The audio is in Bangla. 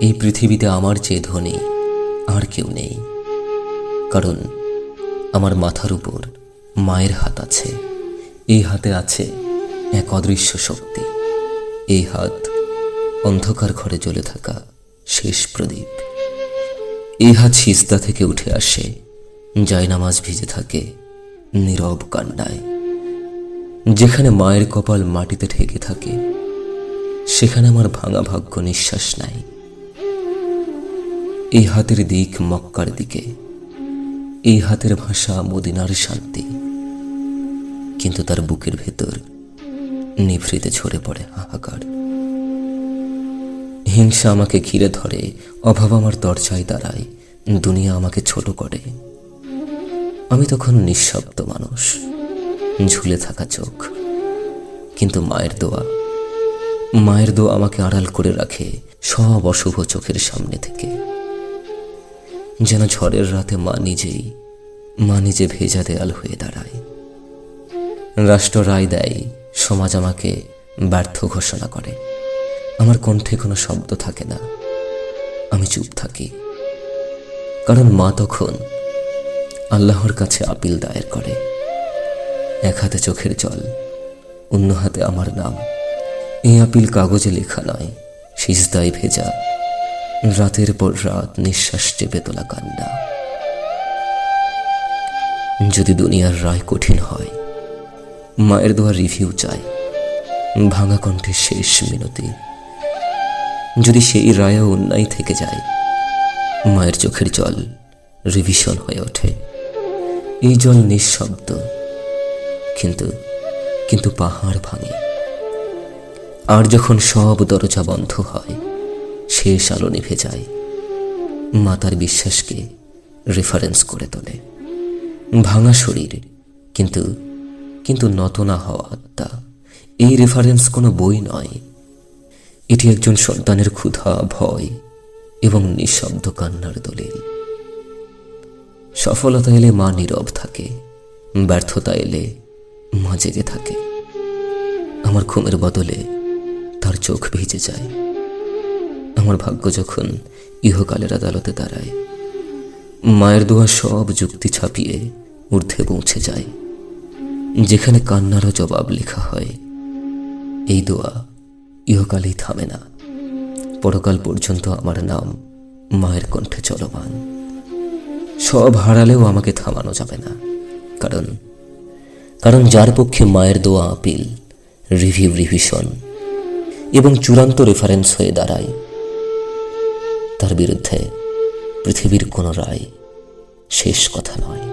এই পৃথিবীতে আমার চেয়ে ধনী আর কেউ নেই, কারণ আমার মাথার উপর মায়ের হাত আছে। এই হাতে আছে এক অদৃশ্য শক্তি। এই হাত অন্ধকার ঘরে জ্বলে থাকা শেষ প্রদীপ। এই হাত সিজদা থেকে উঠে আসে, জায়নামাজ ভিজে থাকে নীরব কান্নায়। যেখানে মায়ের কপাল মাটিতে ঠেকে থাকে, সেখানে আমার ভাঙা ভাগ্য নিঃশ্বাস নাই। এই হাতের দিক মক্কার দিকে, এই হাতের ভাষা মদিনার শান্তি। কিন্তু তার বুকের ভেতর নিভৃতে ঝরে পড়ে হাহাকার। হিংসা আমাকে ঘিরে ধরে, অভাব আমার দরজায় দাঁড়ায়, দুনিয়া আমাকে ছোট করে। আমি তখন নিঃশব্দ মানুষ, ঝুলে থাকা চোখ। কিন্তু মায়ের দোয়া আমাকে আড়াল করে রাখে সব অশুভ চোখের সামনে থেকে। যেন ঝড়ের রাতে মা নিজে ভেজা দেয়াল হয়ে দাঁড়ায়। রাষ্ট্র রায় দেয়, সমাজ আমাকে ব্যর্থ ঘোষণা করে। আমার কণ্ঠে কোনো শব্দ থাকে না, আমি চুপ থাকি। কারণ মা তখন আল্লাহর কাছে আপিল দায়ের করে। এক হাতে চোখের জল, অন্য হাতে আমার নাম। এই আপিল কাগজে লেখা নয়, সিজদায় ভেজা রাতের পর রাত নিঃশ্বাস চেপে তোলা কান্না। যদি দুনিয়ার রায় কঠিন হয়, মায়ের দোয়া রিভিউ চায়, ভাঙা কণ্ঠের শেষ মিনতি। যদি সেই রায়ও অন্যায় থেকে যায়, মায়ের চোখের জল রিভিশন হয়ে ওঠে। এই জল নিঃশব্দ, কিন্তু পাহাড় ভাঙে। আর যখন সব দরজা বন্ধ হয়, শেষ আলো নিভে যায়, মা তার বিশ্বাসকে রেফারেন্স করে তোলে। ভাঙা শরীর, কিন্তু নত না হওয়া আত্মা। এই রেফারেন্স কোনো বই নয়, এটি একজন সন্তানের ক্ষুধা, ভয় এবং নিঃশব্দ কান্নার দলিল। সফলতা এলে মা নীরব থাকে, ব্যর্থতা এলে মা জেগে থাকে। আমার ঘুমের বদলে তার চোখ ভিজে যায়। আমার ভাগ্য যখন ইহকালের আদালতে দাঁড়ায়, মায়ের দোয়া সব যুক্তি ছাপিয়ে ঊর্ধ্বে পৌঁছে যায়। যেখানে কান্নারও জবাব লেখা হয়, এই দোয়া ইহকালেই থামে না, পরকাল পর্যন্ত আমার নাম মায়ের কণ্ঠে চলমান। সব হারালেও আমাকে থামানো যাবে না, কারণ যার পক্ষে মায়ের দোয়া আপিল, রিভিউ, রিভিশন এবং চূড়ান্ত রেফারেন্স হয়ে দাঁড়ায়, তার বিরুদ্ধে পৃথিবীর কোনো রায় শেষ কথা নয়।